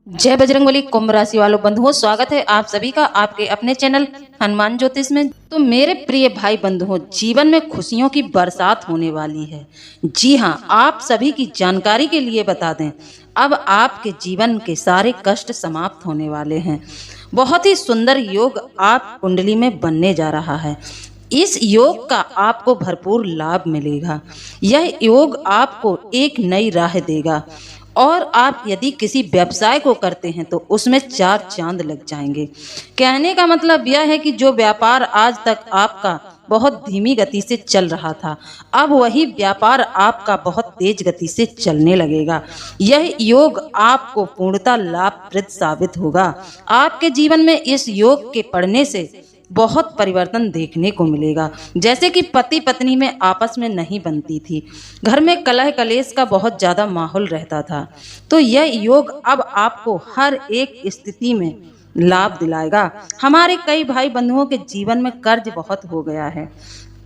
जय बजरंगबली। कुंभ राशि वालों बंधुओं, स्वागत है आप सभी का आपके अपने चैनल हनुमान ज्योतिष में। तो मेरे प्रिय भाई बंधुओं, जीवन में खुशियों की बरसात होने वाली है। जी हाँ, आप सभी की जानकारी के लिए बता दें, अब आपके जीवन के सारे कष्ट समाप्त होने वाले हैं। बहुत ही सुंदर योग आप कुंडली में बनने जा रहा है। इस योग का आपको भरपूर लाभ मिलेगा। यह योग आपको एक नई राह देगा और आप यदि किसी व्यवसाय को करते हैं तो उसमें 4 चांद लग जाएंगे। कहने का मतलब यह है कि जो व्यापार आज तक आपका बहुत धीमी गति से चल रहा था, अब वही व्यापार आपका बहुत तेज गति से चलने लगेगा। यह योग आपको पूर्णतः लाभप्रद साबित होगा। आपके जीवन में इस योग के पढ़ने से बहुत परिवर्तन देखने को मिलेगा। जैसे कि पति पत्नी में आपस में नहीं बनती थी, घर में कलह कलेश का बहुत ज़्यादा माहौल रहता था, तो यह योग अब आपको हर एक स्थिति में लाभ दिलाएगा। हमारे कई भाई बंधुओं के जीवन में कर्ज बहुत हो गया है,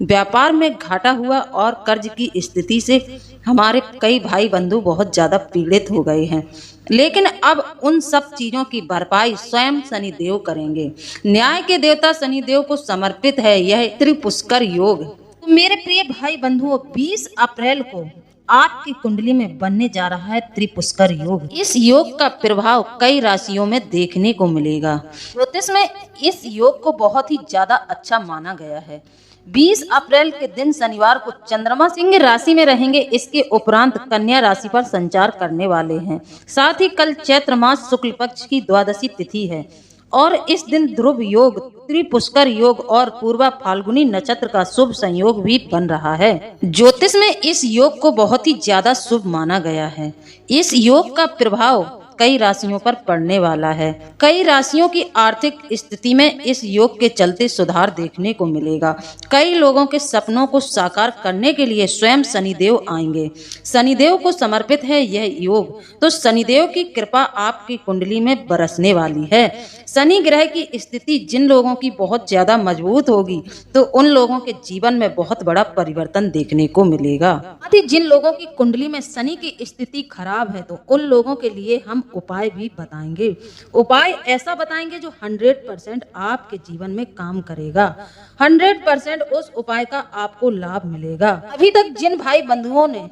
व्यापार में घाटा हुआ और कर्ज की स्थिति से हमारे कई भाई बंधु बहुत ज़्यादा पीड़ित हो गए हैं। लेकिन अब उन सब चीज़ों की भरपाई स्वयं शनिदेव करेंगे। न्याय के देवता शनिदेव को समर्पित है यह त्रिपुष्कर योग। तो मेरे प्रिय भाई बंधुओं, 20 अप्रैल को आपकी कुंडली में बनने जा रहा है त्रिपुष्कर योग। इस योग का प्रभाव कई राशियों में देखने को मिलेगा। ज्योतिष में इस योग को बहुत ही ज्यादा अच्छा माना गया है। 20 अप्रैल के दिन शनिवार को चंद्रमा सिंह राशि में रहेंगे। इसके उपरांत कन्या राशि पर संचार करने वाले हैं। साथ ही कल चैत्र मास शुक्ल पक्ष की द्वादशी तिथि है और इस दिन ध्रुव योग, त्रिपुष्कर योग और पूर्वा फाल्गुनी नक्षत्र का शुभ संयोग भी बन रहा है। ज्योतिष में इस योग को बहुत ही ज्यादा शुभ माना गया है। इस योग का प्रभाव कई राशियों पर पड़ने वाला है। कई राशियों की आर्थिक स्थिति में इस योग के चलते सुधार देखने को मिलेगा। कई लोगों के सपनों को साकार करने के लिए स्वयं शनिदेव आएंगे। शनिदेव को समर्पित है यह योग, तो शनिदेव की कृपा आपकी कुंडली में बरसने वाली है। शनि ग्रह की स्थिति जिन लोगों की बहुत ज्यादा मजबूत होगी तो उन लोगों के जीवन में बहुत बड़ा परिवर्तन देखने को मिलेगा। जिन लोगों की कुंडली में शनि की स्थिति खराब है तो उन लोगों के लिए हम उपाय भी बताएंगे। उपाय ऐसा बताएंगे जो 100% आपके जीवन में काम करेगा। 100% उस उपाय का आपको लाभ मिलेगा। अभी तक जिन भाई बंधुओं ने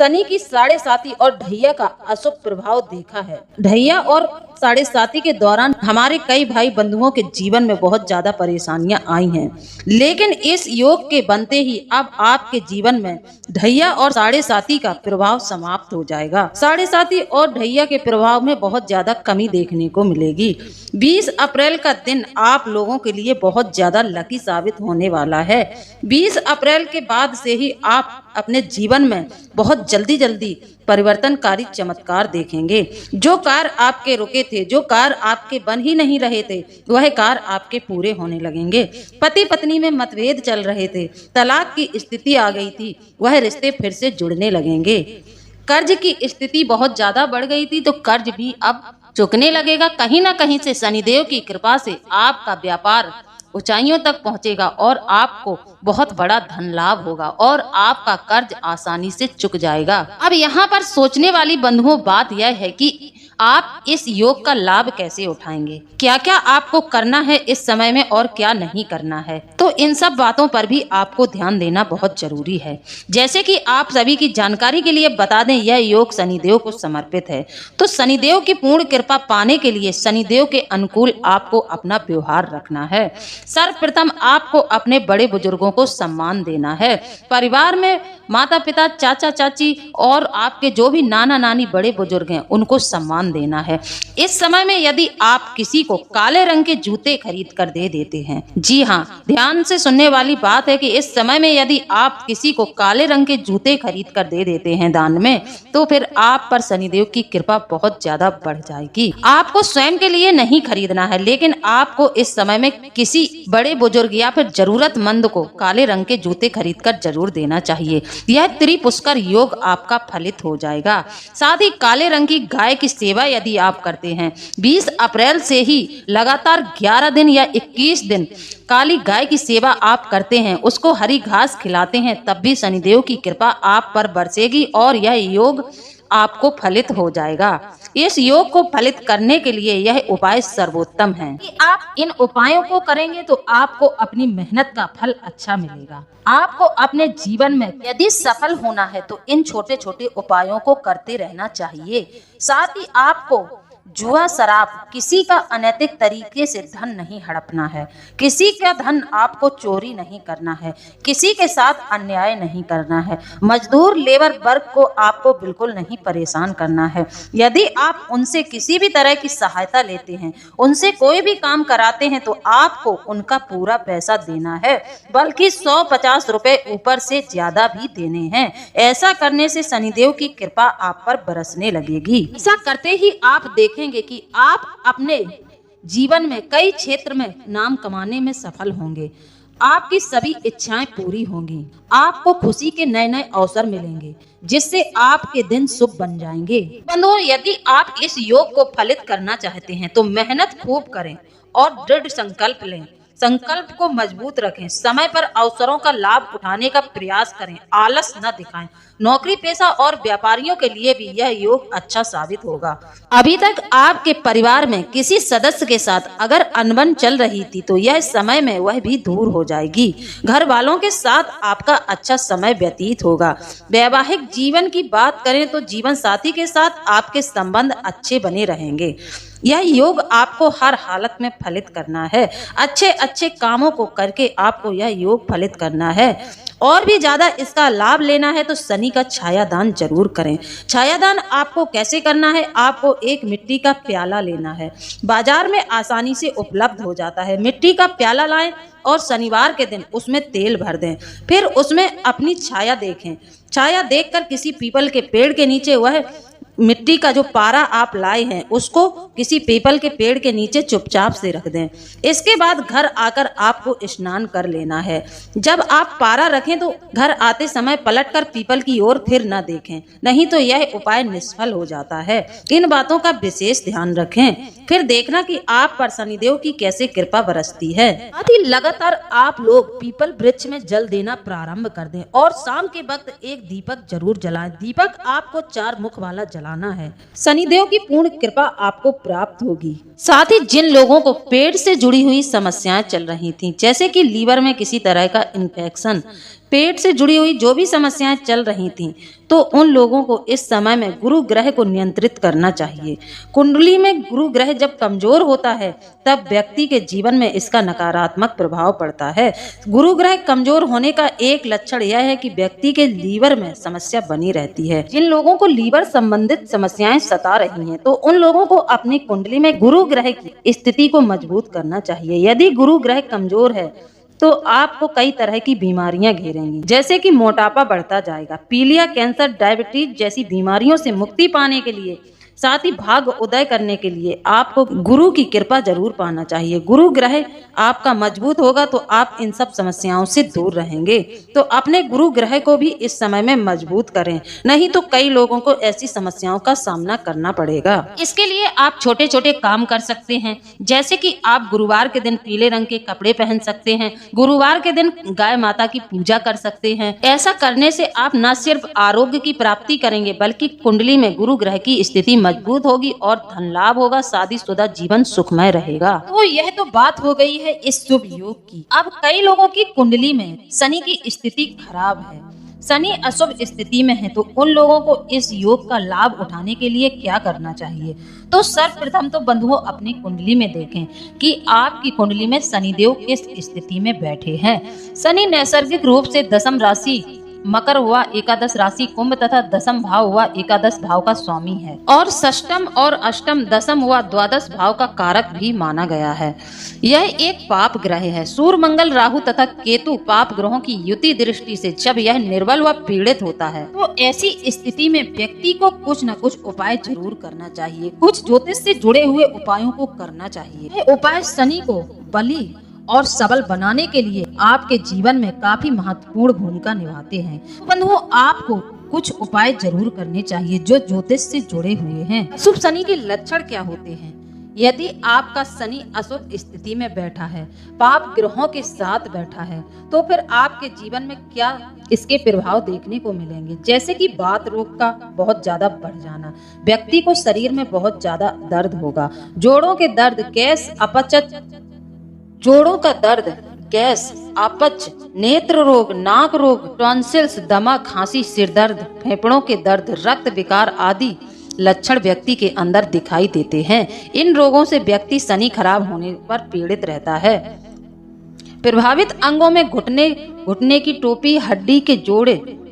शनि की 7.5 और ढैया का अशुभ प्रभाव देखा है, ढैया और 7.5 के दौरान हमारे कई भाई बंधुओं के जीवन में बहुत ज्यादा परेशानियां आई हैं। लेकिन इस योग के बनते ही अब आपके जीवन में ढैया और 7.5 का प्रभाव समाप्त हो जाएगा। 7.5 और ढैया के प्रभाव में बहुत ज्यादा कमी देखने को मिलेगी। 20 अप्रैल का दिन आप लोगों के लिए बहुत ज्यादा लकी साबित होने वाला है। 20 अप्रैल के बाद से ही आप अपने जीवन में बहुत जल्दी परिवर्तनकारी चमत्कार देखेंगे। जो कार्य आपके रुके थे, जो कार्य आपके बन ही नहीं रहे थे, वह कार्य आपके पूरे होने लगेंगे। पति पत्नी में मतभेद चल रहे थे, तलाक की स्थिति आ गई थी, वह रिश्ते फिर से जुड़ने लगेंगे। कर्ज की स्थिति बहुत ज्यादा बढ़ गई थी तो कर्ज भी अब चुकने लगेगा। कहीं ना कहीं से शनिदेव की कृपा से आपका व्यापार ऊंचाइयों तक पहुंचेगा और आपको बहुत बड़ा धन लाभ होगा और आपका कर्ज आसानी से चुक जाएगा। अब यहाँ पर सोचने वाली बंधुओं बात यह है कि आप इस योग का लाभ कैसे उठाएंगे, क्या क्या आपको करना है इस समय में और क्या नहीं करना है। तो इन सब बातों पर भी आपको ध्यान देना बहुत जरूरी है। जैसे कि आप सभी की जानकारी के लिए बता दें, यह योग शनिदेव को समर्पित है। तो शनिदेव की पूर्ण कृपा पाने के लिए शनिदेव के अनुकूल आपको अपना व्यवहार रखना है। सर्वप्रथम आपको अपने बड़े बुजुर्गों को सम्मान देना है। परिवार में माता पिता, चाचा चाची और आपके जो भी नाना नानी बड़े बुजुर्ग हैं उनको सम्मान देना है। इस समय में यदि आप किसी को काले रंग के जूते खरीद कर दे देते हैं, जी हाँ, ध्यान से सुनने वाली बात है कि इस समय में यदि आप किसी को काले रंग के जूते खरीद कर दे देते हैं दान में, तो फिर आप पर शनिदेव की कृपा बहुत ज्यादा बढ़ जाएगी। आपको स्वयं के लिए नहीं खरीदना है, लेकिन आपको इस समय में किसी बड़े बुजुर्ग या फिर जरूरतमंद को काले रंग के जूते खरीद कर जरूर देना चाहिए। यह त्रिपुष्कर योग आपका फलित हो जाएगा। साथ ही काले रंग की गाय की सेवा यदि आप करते हैं, 20 अप्रैल से ही लगातार 11 दिन या 21 दिन काली गाय की सेवा आप करते हैं, उसको हरी घास खिलाते हैं, तब भी शनिदेव की कृपा आप पर बरसेगी और यह योग आपको फलित हो जाएगा। इस योग को फलित करने के लिए यह उपाय सर्वोत्तम है। कि आप इन उपायों को करेंगे तो आपको अपनी मेहनत का फल अच्छा मिलेगा। आपको अपने जीवन में यदि सफल होना है तो इन छोटे छोटे उपायों को करते रहना चाहिए। साथ ही आपको जुआ, शराब, किसी का अनैतिक तरीके से धन नहीं हड़पना है, किसी का धन आपको चोरी नहीं करना है, किसी के साथ अन्याय नहीं करना है, मजदूर लेबर वर्ग को आपको बिल्कुल नहीं परेशान करना है। यदि आप उनसे किसी भी तरह की सहायता लेते हैं, उनसे कोई भी काम कराते हैं तो आपको उनका पूरा पैसा देना है, बल्कि 150 रुपए ऊपर से ज्यादा भी देने हैं। ऐसा करने से शनिदेव की कृपा आप पर बरसने लगेगी। ऐसा करते ही आप देखेंगे कि आप अपने जीवन में कई क्षेत्र में नाम कमाने में सफल होंगे। आपकी सभी इच्छाएं पूरी होंगी। आपको खुशी के नए नए अवसर मिलेंगे, जिससे आपके दिन शुभ बन जाएंगे। बंधुओं, यदि आप इस योग को फलित करना चाहते हैं तो मेहनत खूब करें और दृढ़ संकल्प लें। संकल्प को मजबूत रखें, समय पर अवसरों का लाभ उठाने का प्रयास करें, आलस न दिखाएं। नौकरी पेशा और व्यापारियों के लिए भी यह योग अच्छा साबित होगा। अभी तक आपके परिवार में किसी सदस्य के साथ अगर अनबन चल रही थी तो यह समय में वह भी दूर हो जाएगी। घर वालों के साथ आपका अच्छा समय व्यतीत होगा। वैवाहिक जीवन की बात करें तो जीवन साथी के साथ आपके संबंध अच्छे बने रहेंगे। यह योग आपको हर हालत में फलित करना है। अच्छे अच्छे कामों को करके आपको यह योग फलित करना है। और भी ज्यादा इसका लाभ लेना है तो शनि का छायादान जरूर करें। छायादान आपको कैसे करना है? आपको एक मिट्टी का प्याला लेना है। बाजार में आसानी से उपलब्ध हो जाता है। मिट्टी का प्याला लाएं और शनिवार के दिन उसमें तेल भर दें। फिर उसमें अपनी छाया देखें। छाया देखकर किसी पीपल के पेड़ के नीचे वह मिट्टी का जो पारा आप लाए हैं उसको किसी पीपल के पेड़ के नीचे चुपचाप से रख दें। इसके बाद घर आकर आपको स्नान कर लेना है। जब आप पारा रखें तो घर आते समय पलटकर पीपल की ओर फिर न देखें, नहीं तो यह उपाय निष्फल हो जाता है। इन बातों का विशेष ध्यान रखें। फिर देखना कि आप पर शनिदेव की कैसे कृपा बरसती है। साथ ही लगातार आप लोग पीपल वृक्ष में जल देना प्रारंभ कर दें और शाम के वक्त एक दीपक जरूर जलाएं। दीपक आपको 4 मुख वाला जलाना है। शनिदेव की पूर्ण कृपा आपको प्राप्त होगी। साथ ही जिन लोगों को पेट से जुड़ी हुई समस्याएं चल रही थी, जैसे कि लीवर में किसी तरह का इन्फेक्शन, पेट से जुड़ी हुई जो भी समस्याएं चल रही थीं, तो उन लोगों को इस समय में गुरु ग्रह को नियंत्रित करना चाहिए। कुंडली में गुरु ग्रह जब कमजोर होता है तब व्यक्ति के जीवन में इसका नकारात्मक प्रभाव पड़ता है। गुरु ग्रह कमजोर होने का एक लक्षण यह है कि व्यक्ति के लीवर में समस्या बनी रहती है। जिन लोगों को लीवर संबंधित समस्याएं सता रही हैं, तो उन लोगों को अपनी कुंडली में गुरु ग्रह की स्थिति को मजबूत करना चाहिए। यदि गुरु ग्रह कमजोर है तो आपको कई तरह की बीमारियां घेरेंगी, जैसे कि मोटापा बढ़ता जाएगा। पीलिया, कैंसर, डायबिटीज जैसी बीमारियों से मुक्ति पाने के लिए, साथ ही भाग उदय करने के लिए आपको गुरु की कृपा जरूर पाना चाहिए। गुरु ग्रह आपका मजबूत होगा तो आप इन सब समस्याओं से दूर रहेंगे। तो अपने गुरु ग्रह को भी इस समय में मजबूत करें, नहीं तो कई लोगों को ऐसी समस्याओं का सामना करना पड़ेगा। इसके लिए आप छोटे छोटे काम कर सकते हैं, जैसे कि आप गुरुवार के दिन पीले रंग के कपड़े पहन सकते हैं। गुरुवार के दिन गाय माता की पूजा कर सकते हैं। ऐसा करने से आप न सिर्फ आरोग्य की प्राप्ति करेंगे, बल्कि कुंडली में गुरु ग्रह की स्थिति मजबूत होगी और धन लाभ होगा। शादीशुदा जीवन सुखमय रहेगा। तो यह तो बात हो गई है इस शुभ योग की। अब कई लोगों की कुंडली में शनि की स्थिति खराब है, शनि अशुभ स्थिति में है, तो उन लोगों को इस योग का लाभ उठाने के लिए क्या करना चाहिए? तो सर्वप्रथम तो बंधुओं अपनी कुंडली में देखें कि आपकी कुंडली में शनिदेव किस स्थिति में बैठे हैं। शनि नैसर्गिक रूप से दशम राशि मकर हुआ एकादश राशि कुंभ तथा दशम भाव हुआ एकादश भाव का स्वामी है, और षष्टम और अष्टम दशम हुआ द्वादश भाव का कारक भी माना गया है। यह एक पाप ग्रह है। सूर्य, मंगल, राहु तथा केतु पाप ग्रहों की युति दृष्टि से जब यह निर्बल व पीड़ित होता है तो ऐसी स्थिति में व्यक्ति को कुछ न कुछ उपाय जरूर करना चाहिए। कुछ ज्योतिष से जुड़े हुए उपायों को करना चाहिए। ये उपाय शनि को बली और सबल बनाने के लिए आपके जीवन में काफी महत्वपूर्ण भूमिका निभाते हैं। तो बंधुओं, आपको कुछ उपाय जरूर करने चाहिए जो ज्योतिष से जुड़े हुए हैं। शुभ शनि के लक्षण क्या होते हैं? यदि आपका शनि अशुभ स्थिति में बैठा है, पाप ग्रहों के साथ बैठा है, तो फिर आपके जीवन में क्या इसके प्रभाव देखने को मिलेंगे। जैसे कि बात रोग का बहुत ज्यादा बढ़ जाना, व्यक्ति को शरीर में बहुत ज्यादा दर्द होगा, जोड़ों के दर्द, गैस, अपच, जोड़ों का दर्द, गैस, अपच, नेत्र रोग, नाक रोग, टॉन्सिल्स, दमा, खांसी, सिर दर्द, फेफड़ों के दर्द, रक्त विकार आदि लक्षण व्यक्ति के अंदर दिखाई देते हैं। इन रोगों से व्यक्ति शनि खराब होने पर पीड़ित रहता है। प्रभावित अंगों में घुटने की टोपी,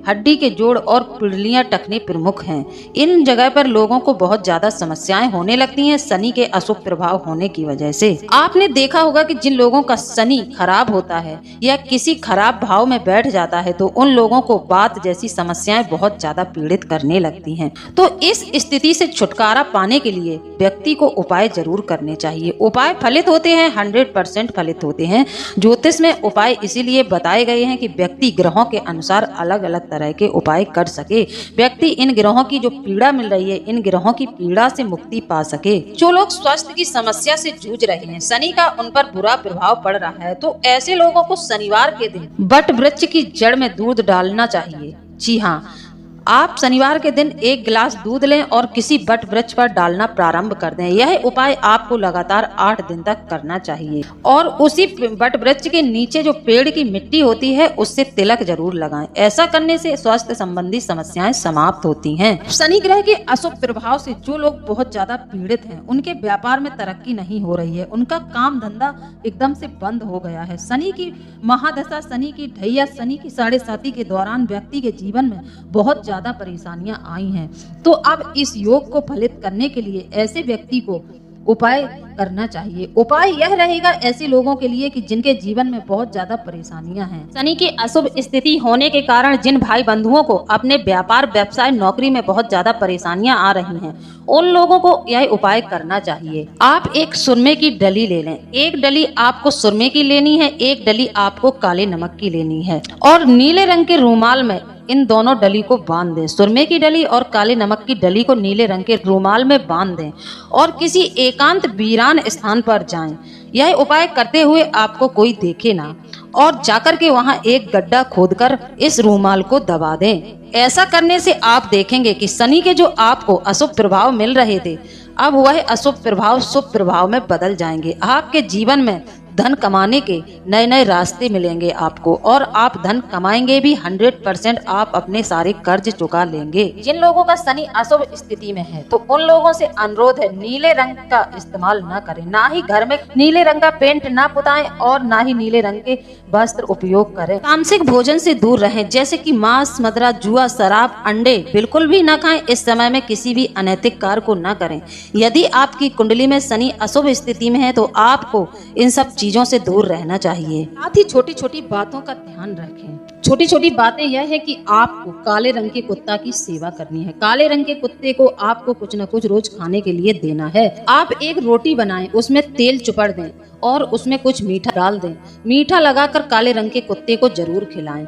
हड्डी के जोड़ और पिंडलियां टखने प्रमुख हैं। इन जगह पर लोगों को बहुत ज्यादा समस्याएं होने लगती हैं शनि के अशुभ प्रभाव होने की वजह से। आपने देखा होगा कि जिन लोगों का शनि खराब होता है या किसी खराब भाव में बैठ जाता है तो उन लोगों को बात जैसी समस्याएं बहुत ज्यादा पीड़ित करने लगती हैं। तो इस स्थिति से छुटकारा पाने के लिए व्यक्ति को उपाय जरूर करने चाहिए। उपाय फलित होते हैं, 100% फलित होते हैं। ज्योतिष में उपाय इसीलिए बताए गए हैं कि व्यक्ति ग्रहों के अनुसार अलग अलग तरह के उपाय कर सके, व्यक्ति इन ग्रहों की जो पीड़ा मिल रही है, इन ग्रहों की पीड़ा से मुक्ति पा सके। जो लोग स्वास्थ्य की समस्या से जूझ रहे हैं, शनि का उन पर बुरा प्रभाव पड़ रहा है, तो ऐसे लोगों को शनिवार के दिन बट वृक्ष की जड़ में दूध डालना चाहिए। जी हाँ, आप शनिवार के दिन 1 गिलास दूध लें और किसी बट वृक्ष पर डालना प्रारंभ कर दें। यह उपाय आपको लगातार 8 दिन तक करना चाहिए और उसी बट वृक्ष के नीचे जो पेड़ की मिट्टी होती है उससे तिलक जरूर लगाएं। ऐसा करने से स्वास्थ्य संबंधी समस्याएं समाप्त होती हैं। शनि ग्रह के अशुभ प्रभाव से जो लोग बहुत ज्यादा पीड़ित हैं, उनके व्यापार में तरक्की नहीं हो रही है, उनका काम धंधा एकदम से बंद हो गया है। शनि की महादशा, शनि की ढैया, शनि की 7.5 के दौरान व्यक्ति के जीवन में बहुत ज्यादा परेशानियां आई हैं। तो अब इस योग को फलित करने के लिए ऐसे व्यक्ति को उपाय करना चाहिए। उपाय यह रहेगा ऐसे लोगों के लिए कि जिनके जीवन में बहुत ज्यादा परेशानियां हैं। शनि की अशुभ स्थिति होने के कारण जिन भाई बंधुओं को अपने व्यापार, व्यवसाय, नौकरी में बहुत ज्यादा परेशानियां आ रही हैं, उन लोगों को यह उपाय करना चाहिए। आप एक सुरमे की डली ले लें। एक डली आपको सुरमे की लेनी है, एक डली आपको काले नमक की लेनी है और नीले रंग के रूमाल में इन दोनों डली को बांध दें। सुरमे की डली और काले नमक की डली को नीले रंग के रूमाल में बांध दें और किसी एकांत वीरान स्थान पर जाएं। यह उपाय करते हुए आपको कोई देखे ना और जाकर के वहां एक गड्ढा खोदकर इस रूमाल को दबा दें। ऐसा करने से आप देखेंगे कि शनि के जो आपको अशुभ प्रभाव मिल रहे थे, अब वह अशुभ प्रभाव शुभ प्रभाव में बदल जाएंगे। आपके जीवन में धन कमाने के नए नए रास्ते मिलेंगे आपको और आप धन कमाएंगे भी। 100% आप अपने सारे कर्ज चुका लेंगे। जिन लोगों का शनि अशुभ स्थिति में है, तो उन लोगों से अनुरोध है नीले रंग का इस्तेमाल न करें, ना ही घर में नीले रंग का पेंट ना पुताएं और ना ही नीले रंग के वस्त्र उपयोग करें। तामसिक भोजन से दूर रहें, जैसे कि मांस, मदिरा, जुआ, शराब, अंडे बिल्कुल भी न खाएं। इस समय में किसी भी अनैतिक कार्य को न करें। यदि आपकी कुंडली में शनि अशुभ स्थिति में है तो आपको इन सब चीजों से दूर रहना चाहिए। साथ ही छोटी छोटी बातों का ध्यान रखें। छोटी छोटी बातें यह है कि आपको काले रंग के कुत्ता की सेवा करनी है। काले रंग के कुत्ते को आपको कुछ न कुछ रोज खाने के लिए देना है। आप एक रोटी बनाएं, उसमें तेल चुपड़ दें और उसमें कुछ मीठा डाल दें। मीठा लगाकर काले रंग के कुत्ते को जरूर खिलाएं।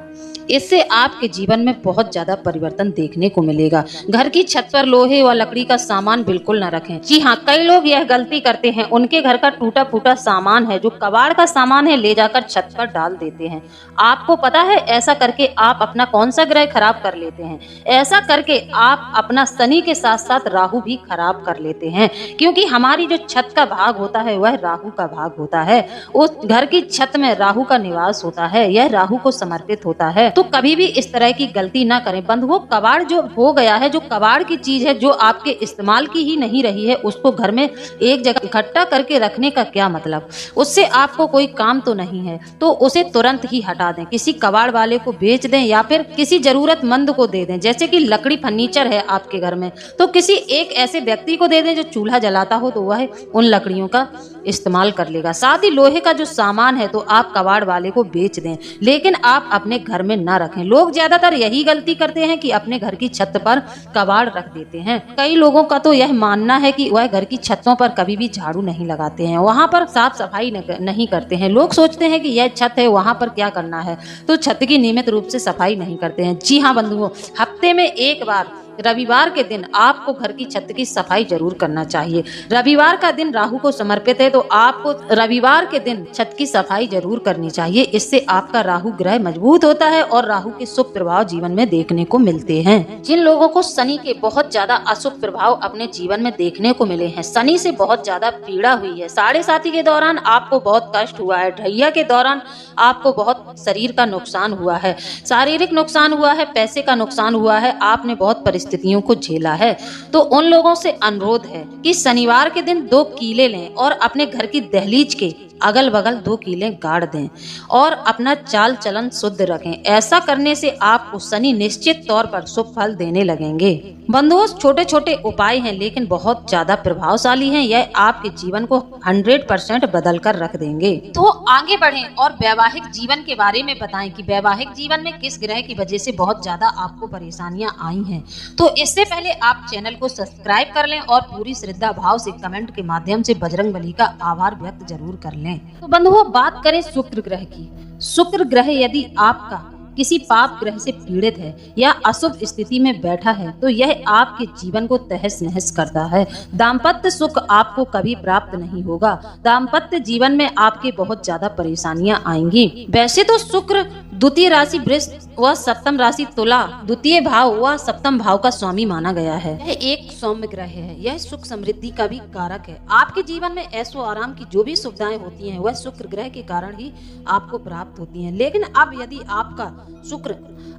इससे आपके जीवन में बहुत ज्यादा परिवर्तन देखने को मिलेगा। घर की छत पर लोहे व लकड़ी का सामान बिल्कुल न रखें। जी हाँ, कई लोग यह गलती करते हैं, उनके घर का टूटा फूटा सामान है, जो कबाड़ का सामान है, ले जाकर छत पर डाल देते हैं। आपको पता है ऐसा करके आप अपना कौन सा ग्रह खराब कर लेते हैं? ऐसा करके आप अपना शनि के साथ साथ राहु भी खराब कर लेते हैं, क्योंकि हमारी जो छत का भाग होता है वह राहु का भाग होता है। उस घर की छत में राहु का निवास होता है, यह राहु को समर्पित होता है। तो कभी भी इस तरह की गलती ना करें। बंधुओं, कबाड़ जो हो गया है, जो कबाड़ की चीज है, जो आपके इस्तेमाल की ही नहीं रही है, उसको घर में एक जगह इकट्ठा करके रखने का क्या मतलब? उससे आपको कोई काम तो नहीं है, तो उसे तुरंत ही हटा दें। किसी कबाड़ वाले को बेच दें या फिर किसी जरूरतमंद को दे दें। जैसे कि लकड़ी फर्नीचर है आपके घर में, तो किसी एक ऐसे व्यक्ति को दे दें जो चूल्हा जलाता हो, तो वह उन लकड़ियों का इस्तेमाल कर लेगा। साथ ही लोहे का जो सामान है तो आप कबाड़ वाले को बेच दें, लेकिन आप अपने घर में ना रखें। लोग ज्यादातर यही गलती करते हैं कि अपने घर की छत पर कबाड़ रख देते हैं। कई लोगों का तो यह मानना है कि वह घर की छतों पर कभी भी झाड़ू नहीं लगाते हैं, वहां पर साफ सफाई नहीं करते हैं। लोग सोचते हैं कि यह छत है, वहां पर क्या करना है, तो छत की नियमित रूप से सफाई नहीं करते हैं। जी हाँ बंधुओं, हफ्ते में एक बार रविवार के दिन आपको घर की छत की सफाई जरूर करना चाहिए। रविवार का दिन राहु को समर्पित है, तो आपको रविवार के दिन छत की सफाई जरूर करनी चाहिए। इससे आपका राहु ग्रह मजबूत होता है और राहु के शुभ प्रभाव जीवन में देखने को मिलते हैं। जिन लोगों को शनि के बहुत ज्यादा अशुभ प्रभाव अपने जीवन में देखने को मिले हैं, शनि से बहुत ज्यादा पीड़ा हुई है, 7.5 के दौरान आपको बहुत कष्ट हुआ है, ढैया के दौरान आपको बहुत शरीर का नुकसान हुआ है, शारीरिक नुकसान हुआ है, पैसे का नुकसान हुआ है, आपने बहुत परिस्थितियों को झेला है, तो उन लोगों से अनुरोध है कि शनिवार के दिन 2 कीले लें और अपने घर की दहलीज के अगल बगल 2 कीले गाड़ दें और अपना चाल चलन शुद्ध रखें। ऐसा करने से आपको शनि निश्चित तौर पर शुभ फल देने लगेंगे। बंधुओं, छोटे छोटे उपाय हैं लेकिन बहुत ज्यादा प्रभावशाली हैं। यह आपके जीवन को 100% बदल कर रख देंगे। तो आगे बढ़ें और वैवाहिक जीवन के बारे में बताएं कि वैवाहिक जीवन में किस ग्रह की वजह से बहुत ज्यादा आपको परेशानियां आई हैं। तो इससे पहले आप चैनल को सब्सक्राइब कर लें और पूरी श्रद्धा भाव से कमेंट के माध्यम से बजरंगबली का आभार व्यक्त जरूर कर लें। तो बंधुओं, बात करें शुक्र ग्रह की। शुक्र ग्रह यदि आपका किसी पाप ग्रह से पीड़ित है या अशुभ स्थिति में बैठा है तो यह आपके जीवन को तहस नहस करता है। दाम्पत्य सुख आपको कभी प्राप्त नहीं होगा। दाम्पत्य जीवन में आपके बहुत ज्यादा परेशानियां आएंगी। वैसे तो शुक्र द्वितीय राशि वृष व सप्तम राशि तुला, द्वितीय भाव व सप्तम भाव का स्वामी माना गया है। यह एक सौम्य ग्रह है। यह सुख समृद्धि का भी कारक है। आपके जीवन में ऐशो आराम की जो भी सुविधाएं होती हैं वह शुक्र ग्रह के कारण ही आपको प्राप्त होती हैं। लेकिन अब यदि आपका शुक्र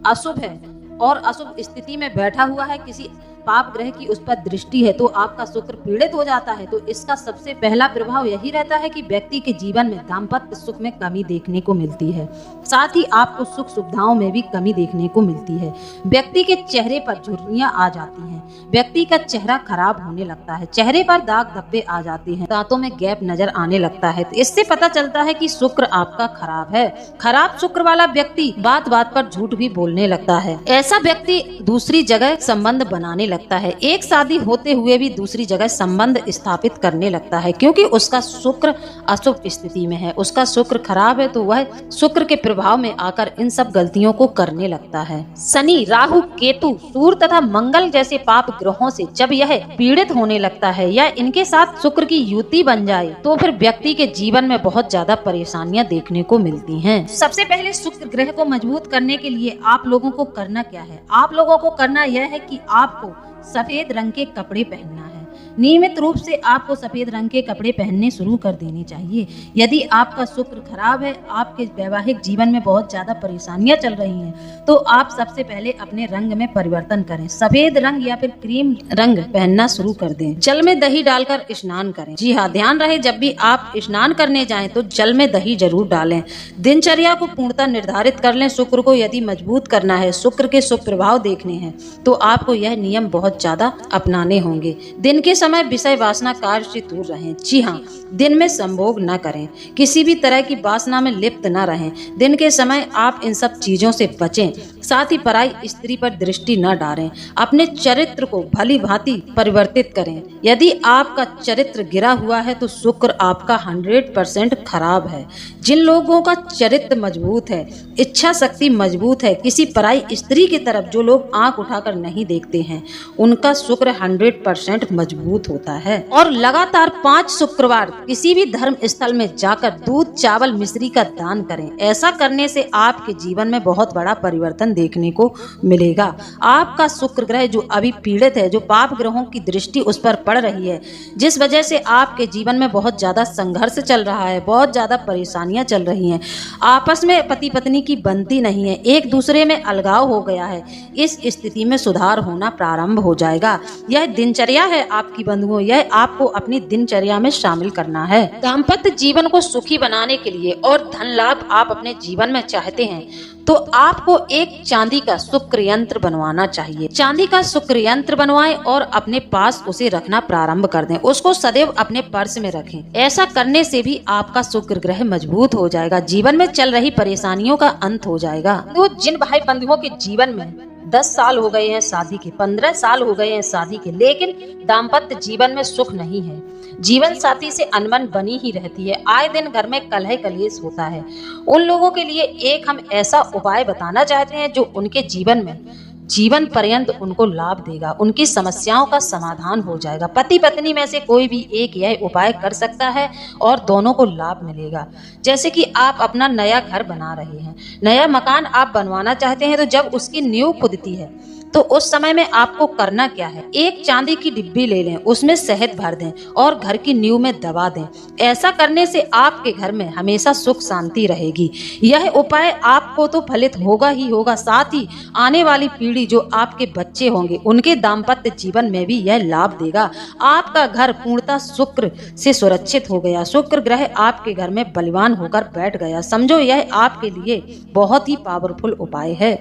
अशुभ है और अशुभ स्थिति में बैठा हुआ है, किसी पाप ग्रह की उस पर दृष्टि है, तो आपका शुक्र पीड़ित हो जाता है। तो इसका सबसे पहला प्रभाव यही रहता है कि व्यक्ति के जीवन में दाम्पत्य सुख में कमी देखने को मिलती है। साथ ही आपको सुख सुविधाओं में भी कमी देखने को मिलती है। व्यक्ति के चेहरे पर झुर्रियां आ जाती हैं, व्यक्ति का चेहरा खराब होने लगता है, चेहरे पर दाग धब्बे आ जाते हैं, दांतों में गैप नजर आने लगता है। तो इससे पता चलता है कि शुक्र आपका खराब है। खराब शुक्र वाला व्यक्ति बात बात पर झूठ भी बोलने लगता है। ऐसा व्यक्ति दूसरी जगह संबंध बनाने लगता है। एक शादी होते हुए भी दूसरी जगह संबंध स्थापित करने लगता है, क्योंकि उसका शुक्र अशुभ स्थिति में है, उसका शुक्र खराब है, तो वह शुक्र के प्रभाव में आकर इन सब गलतियों को करने लगता है। शनि, राहु, केतु, सूर्य तथा मंगल जैसे पाप ग्रहों से जब यह पीड़ित होने लगता है या इनके साथ शुक्र की युति बन जाए तो फिर व्यक्ति के जीवन में बहुत ज्यादा परेशानियां देखने को मिलती हैं। सबसे पहले शुक्र ग्रह को मजबूत करने के लिए आप लोगों को करना क्या है? आप लोगों को करना यह है कि आपको सफेद रंग के कपड़े पहनना है। नियमित रूप से आपको सफेद रंग के कपड़े पहनने शुरू कर देने चाहिए। यदि आपका शुक्र खराब है, आपके वैवाहिक जीवन में बहुत ज्यादा परेशानियां चल रही हैं, तो आप सबसे पहले अपने रंग में परिवर्तन करें। सफेद रंग या फिर क्रीम रंग पहनना शुरू कर दें। जल में दही डालकर स्नान करें। जी हाँ, ध्यान रहे, जब भी आप स्नान करने जाएं तो जल में दही जरूर डालें। दिनचर्या को पूर्णतः निर्धारित कर लें। शुक्र को यदि मजबूत करना है, शुक्र के शुभ प्रभाव देखने हैं, तो आपको यह नियम बहुत ज्यादा अपनाने होंगे। दिन के समय विषय वासना कार्य से दूर रहें। जी हाँ, दिन में संभोग न करें, किसी भी तरह की वासना में लिप्त न रहें। दिन के समय आप इन सब चीजों से बचें। साथ ही पराई स्त्री पर दृष्टि न डालें। अपने चरित्र को भली भांति परिवर्तित करें। यदि आपका चरित्र गिरा हुआ है तो शुक्र आपका 100% खराब है। जिन लोगों का चरित्र मजबूत है, इच्छा शक्ति मजबूत है, किसी पराई स्त्री की तरफ जो लोग आंख उठाकर नहीं देखते हैं, उनका शुक्र 100% मजबूत होता है। और लगातार 5 शुक्रवार किसी भी धर्म स्थल में जाकर दूध, चावल, मिश्री का दान करें। ऐसा करने से आपके जीवन में बहुत बड़ा परिवर्तन देखने को मिलेगा। आपका शुक्र ग्रह जो अभी पीड़ित है, जो पाप ग्रहों की दृष्टि उस पर पड़ रही है, जिस वजह से आपके जीवन में बहुत ज्यादा संघर्ष चल रहा है, बहुत ज्यादा परेशानियां चल रही हैं, आपस में पति पत्नी की बनती नहीं है, एक दूसरे में अलगाव हो गया है, इस स्थिति में सुधार होना प्रारंभ हो जाएगा। यह दिनचर्या है आपकी बंधुओं, यह आपको अपनी दिनचर्या में शामिल करना है। दाम्पत्य जीवन को सुखी बनाने के लिए और धन लाभ आप अपने जीवन में चाहते हैं तो आपको एक चांदी का शुक्र यंत्र बनवाना चाहिए। चांदी का शुक्र यंत्र बनवाएं और अपने पास उसे रखना प्रारंभ कर दें। उसको सदैव अपने पर्स में रखें। ऐसा करने से भी आपका शुक्र ग्रह मजबूत हो जाएगा। जीवन में चल रही परेशानियों का अंत हो जाएगा। तो जिन भाई बंधुओं के जीवन में 10 साल हो गए हैं शादी के, 15 साल हो गए हैं शादी के, लेकिन दाम्पत्य जीवन में सुख नहीं है, जीवन साथी से अनबन बनी ही रहती है, आए दिन घर में कलह कलेश होता है, उन लोगों के लिए एक हम ऐसा उपाय बताना चाहते हैं जो उनके जीवन में जीवन पर्यंत उनको लाभ देगा, उनकी समस्याओं का समाधान हो जाएगा। पति पत्नी में से कोई भी एक यह उपाय कर सकता है और दोनों को लाभ मिलेगा। जैसे कि आप अपना नया घर बना रहे हैं, नया मकान आप बनवाना चाहते हैं, तो जब उसकी नींव खुदती है तो उस समय में आपको करना क्या है, एक चांदी की डिब्बी ले लें, उसमें शहद भर दें और घर की नींव में दबा दें। ऐसा करने से आपके घर में हमेशा सुख शांति रहेगी। यह उपाय आपको तो फलित होगा ही होगा, साथ ही आने वाली पीढ़ी जो आपके बच्चे होंगे उनके दाम्पत्य जीवन में भी यह लाभ देगा। आपका घर पूर्णतः शुक्र से सुरक्षित हो गया, शुक्र ग्रह आपके घर में बलवान होकर बैठ गया। समझो यह आपके लिए बहुत ही पावरफुल उपाय है।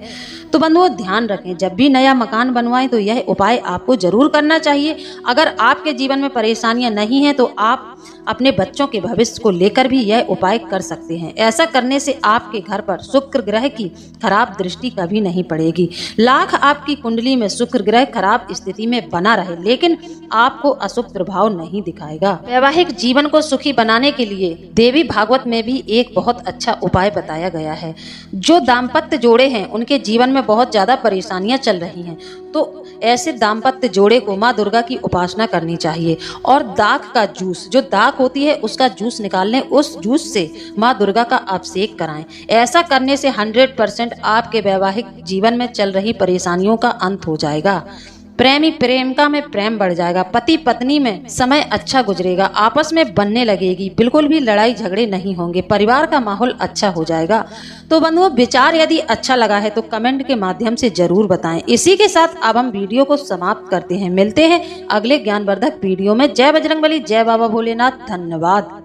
तो बंधुओं ध्यान रखें, जब भी नया मकान बनवाएं तो यह उपाय आपको जरूर करना चाहिए। अगर आपके जीवन में परेशानियां नहीं हैं तो आप अपने बच्चों के भविष्य को लेकर भी यह उपाय कर सकते हैं। ऐसा करने से आपके घर पर शुक्र ग्रह की खराब दृष्टि कभी नहीं पड़ेगी। लाख आपकी कुंडली में शुक्र ग्रह खराब स्थिति में बना रहे लेकिन आपको अशुभ प्रभाव नहीं दिखाएगा। वैवाहिक जीवन को सुखी बनाने के लिए देवी भागवत में भी एक बहुत अच्छा उपाय बताया गया है। जो दाम्पत्य जोड़े हैं उनके जीवन में बहुत ज्यादा परेशानियां चल रही हैं, तो ऐसे दाम्पत्य जोड़े को माँ दुर्गा की उपासना करनी चाहिए और दाख का जूस, जो दाख होती है उसका जूस निकाल लें, उस जूस से माँ दुर्गा का अभिषेक कराएं। ऐसा करने से 100% आपके वैवाहिक जीवन में चल रही परेशानियों का अंत हो जाएगा। प्रेमी प्रेमिका में प्रेम बढ़ जाएगा, पति पत्नी में समय अच्छा गुजरेगा, आपस में बनने लगेगी, बिल्कुल भी लड़ाई झगड़े नहीं होंगे, परिवार का माहौल अच्छा हो जाएगा। तो बंधुओं विचार यदि अच्छा लगा है तो कमेंट के माध्यम से जरूर बताएं। इसी के साथ अब हम वीडियो को समाप्त करते हैं। मिलते हैं अगले ज्ञानवर्धक वीडियो में। जय बजरंगबली, जय बाबा भोलेनाथ, धन्यवाद।